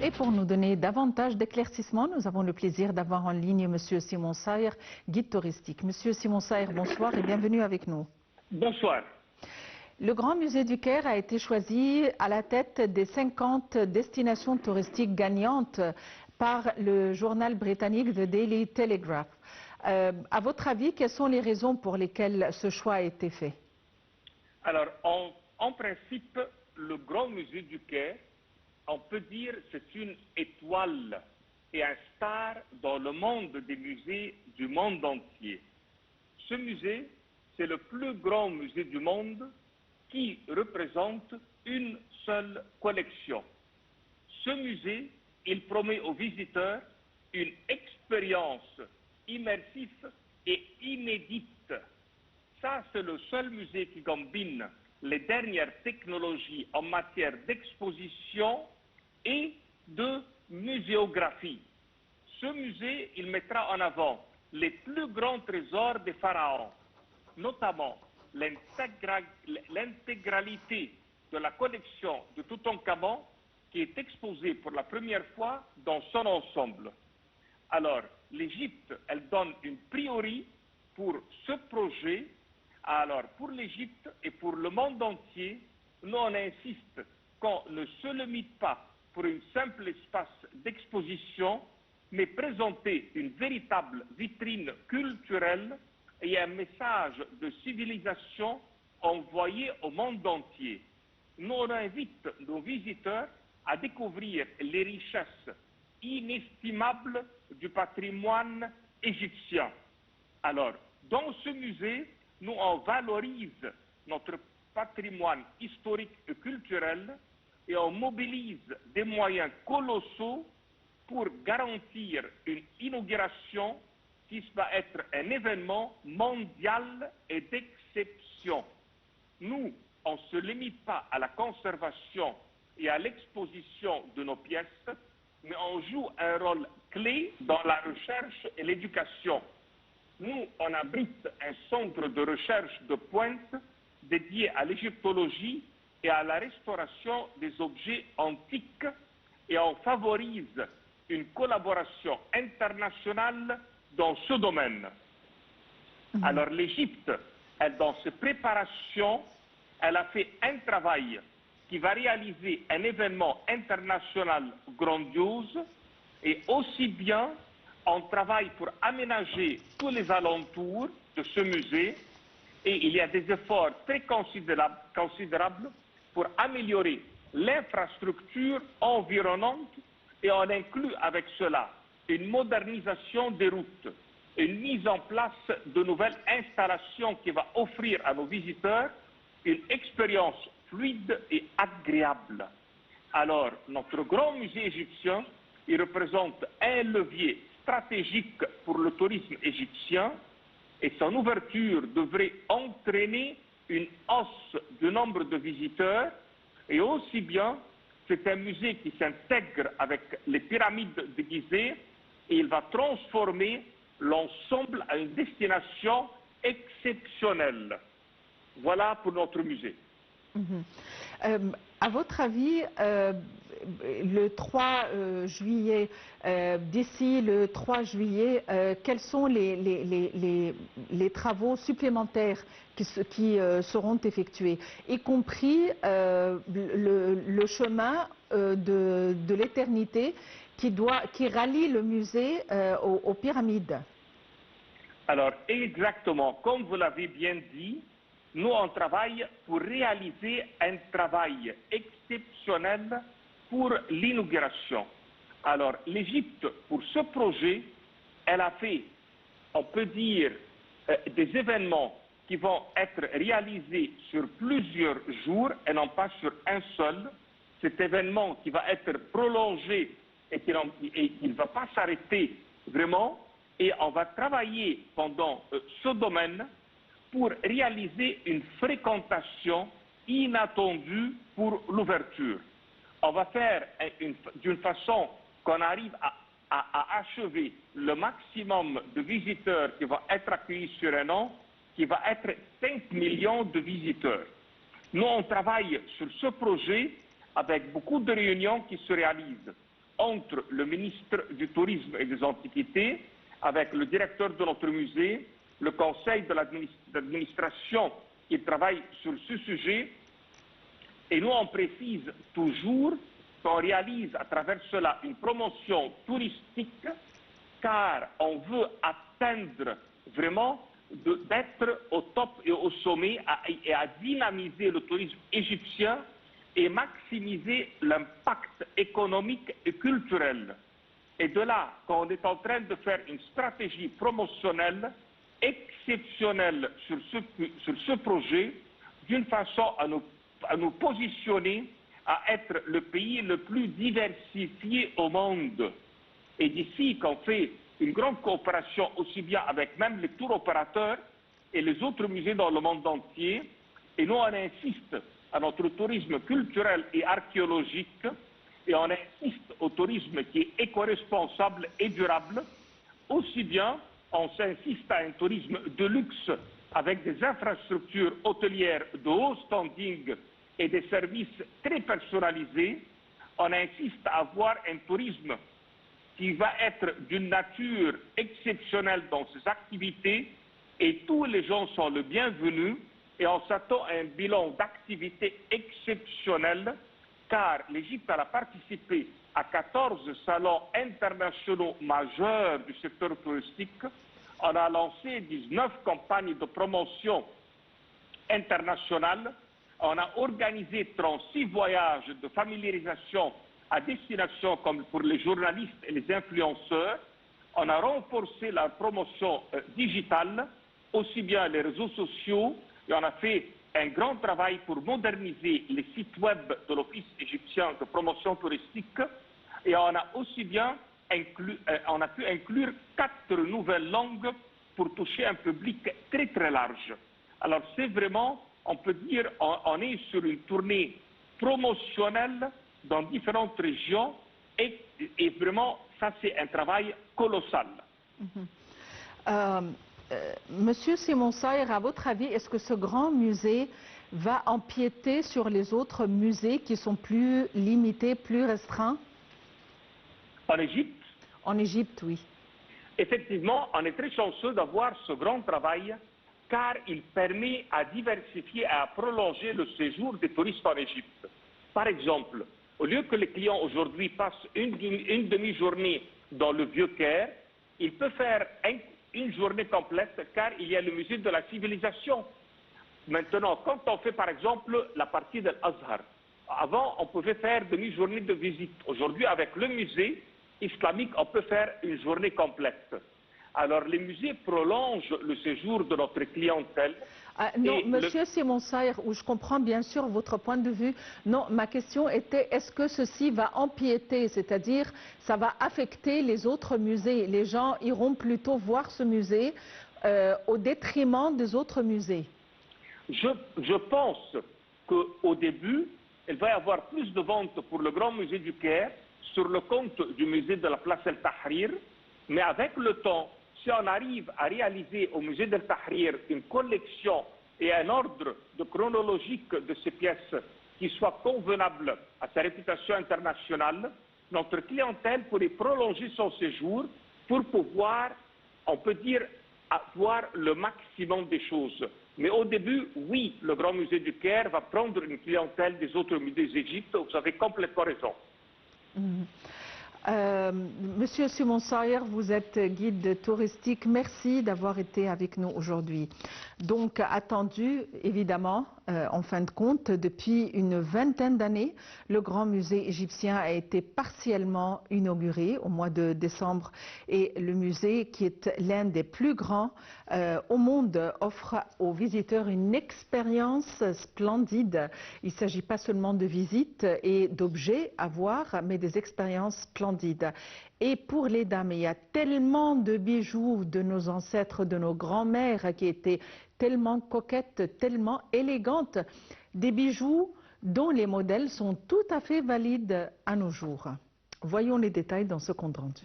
Et pour nous donner davantage d'éclaircissements, nous avons le plaisir d'avoir en ligne M. Simon Saïr, guide touristique. Monsieur Simon Saïr, bonsoir et bienvenue avec nous. Bonsoir. Le Grand Musée du Caire a été choisi à la tête des 50 destinations touristiques gagnantes par le journal britannique The Daily Telegraph. À votre avis, quelles sont les raisons pour lesquelles ce choix a été fait? Alors, en principe, le Grand Musée du Caire, on peut dire c'est une étoile et un star dans le monde des musées du monde entier. Ce musée, c'est le plus grand musée du monde qui représente une seule collection. Ce musée, il promet aux visiteurs une expérience immersive et inédite. Ça, c'est le seul musée qui combine les dernières technologies en matière d'exposition et de muséographie. Ce musée, il mettra en avant les plus grands trésors des pharaons, notamment l'intégralité de la collection de Toutankhamon qui est exposée pour la première fois dans son ensemble. Alors, l'Égypte, elle donne une priorité pour ce projet. Alors, pour l'Égypte et pour le monde entier, nous on insiste qu'on ne se limite pas pour un simple espace d'exposition, mais présenter une véritable vitrine culturelle et un message de civilisation envoyé au monde entier. Nous on invite nos visiteurs à découvrir les richesses inestimables du patrimoine égyptien. Alors, dans ce musée, nous on valorise notre patrimoine historique et culturel et on mobilise des moyens colossaux pour garantir une inauguration qui va être un événement mondial et d'exception. Nous, on ne se limite pas à la conservation et à l'exposition de nos pièces, mais on joue un rôle clé dans la recherche et l'éducation. Nous, on abrite un centre de recherche de pointe dédié à l'égyptologie et à la restauration des objets antiques et on favorise une collaboration internationale dans ce domaine. Alors l'Égypte, dans ses préparations, elle a fait un travail qui va réaliser un événement international grandiose et aussi bien on travaille pour aménager tous les alentours de ce musée et il y a des efforts très considérables pour améliorer l'infrastructure environnante et on inclut avec cela une modernisation des routes, une mise en place de nouvelles installations qui va offrir à nos visiteurs une expérience fluide et agréable. Alors, notre grand musée égyptien, il représente un levier stratégique pour le tourisme égyptien et son ouverture devrait entraîner une hausse du nombre de visiteurs et aussi bien, c'est un musée qui s'intègre avec les pyramides de Gizeh et il va transformer l'ensemble à une destination exceptionnelle. Voilà pour notre musée. À votre avis, le 3 juillet, d'ici le 3 juillet, quels sont les travaux supplémentaires qui seront effectués, y compris le chemin de l'éternité qui rallie le musée aux pyramides? Alors, exactement, comme vous l'avez bien dit, nous, on travaille pour réaliser un travail exceptionnel pour l'inauguration. Alors, l'Égypte, pour ce projet, elle a fait, on peut dire, des événements qui vont être réalisés sur plusieurs jours et non pas sur un seul. Cet événement qui va être prolongé et qui ne va pas s'arrêter vraiment. Et on va travailler pendant ce domaine pour réaliser une fréquentation inattendue pour l'ouverture. On va faire d'une façon qu'on arrive à achever le maximum de visiteurs qui vont être accueillis sur un an, qui va être 5 millions de visiteurs. Nous, on travaille sur ce projet avec beaucoup de réunions qui se réalisent. entre le ministre du Tourisme et des Antiquités, avec le directeur de notre musée, le conseil de l'administration qui travaille sur ce sujet. Et nous, on précise toujours qu'on réalise à travers cela une promotion touristique, car on veut atteindre vraiment d'être au top et au sommet et à dynamiser le tourisme égyptien et maximiser l'impact économique et culturel. Et de là qu'on est en train de faire une stratégie promotionnelle exceptionnelle sur ce projet, d'une façon à nous positionner à être le pays le plus diversifié au monde. Et d'ici qu'on fait une grande coopération aussi bien avec même les tours opérateurs et les autres musées dans le monde entier, et nous on insiste à notre tourisme culturel et archéologique, et on insiste au tourisme qui est éco-responsable et durable, aussi bien on s'insiste à un tourisme de luxe avec des infrastructures hôtelières de haut standing et des services très personnalisés. On insiste à avoir un tourisme qui va être d'une nature exceptionnelle dans ses activités, et tous les gens sont le bienvenu, et on s'attend à un bilan d'activité exceptionnel, car l'Égypte a participé à 14 salons internationaux majeurs du secteur touristique. On a lancé 19 campagnes de promotion internationale. On a organisé 36 voyages de familiarisation à destination comme pour les journalistes et les influenceurs. On a renforcé la promotion digitale, aussi bien les réseaux sociaux, et on a fait un grand travail pour moderniser les sites web de l'Office égyptien de promotion touristique, et on a aussi bien on a pu inclure 4 nouvelles langues pour toucher un public très très large. Alors c'est vraiment, on peut dire, on est sur une tournée promotionnelle dans différentes régions, et vraiment ça c'est un travail colossal. Monsieur Simon Saïr, à votre avis, est-ce que ce grand musée va empiéter sur les autres musées qui sont plus limités, plus restreints? En Égypte? En Égypte, oui. Effectivement, on est très chanceux d'avoir ce grand travail, car il permet à diversifier et à prolonger le séjour des touristes en Égypte. Par exemple, au lieu que les clients aujourd'hui passent une demi-journée dans le Vieux-Caire, ils peuvent faire une journée complète, car il y a le musée de la civilisation. Maintenant, quand on fait par exemple la partie de l'Azhar, avant on pouvait faire demi-journée de visite. Aujourd'hui, avec le musée islamique, on peut faire une journée complète. Alors les musées prolongent le séjour de notre clientèle. Non, monsieur Simon Saïr, je comprends bien sûr votre point de vue. Non, ma question était, est-ce que ceci va empiéter, c'est-à-dire ça va affecter les autres musées? Les gens iront plutôt voir ce musée au détriment des autres musées? Je pense qu'au début, il va y avoir plus de ventes pour le Grand Musée du Caire sur le compte du musée de la Place El Tahrir, mais avec le temps, si on arrive à réaliser au musée del Tahrir une collection et un ordre chronologique de ces pièces qui soit convenable à sa réputation internationale, notre clientèle pourrait prolonger son séjour pour pouvoir, on peut dire, avoir le maximum des choses. Mais au début, oui, le Grand Musée du Caire va prendre une clientèle des autres musées d'Égypte, vous avez complètement raison. Monsieur Simon Saïr, vous êtes guide touristique. Merci d'avoir été avec nous aujourd'hui. Donc, attendu, évidemment, en fin de compte, depuis une vingtaine d'années, le Grand Musée égyptien a été partiellement inauguré au mois de décembre. Et le musée, qui est l'un des plus grands au monde, offre aux visiteurs une expérience splendide. Il ne s'agit pas seulement de visites et d'objets à voir, mais des expériences splendides. Et pour les dames, il y a tellement de bijoux de nos ancêtres, de nos grands-mères qui étaient tellement coquettes, tellement élégantes, des bijoux dont les modèles sont tout à fait valides à nos jours. Voyons les détails dans ce compte rendu.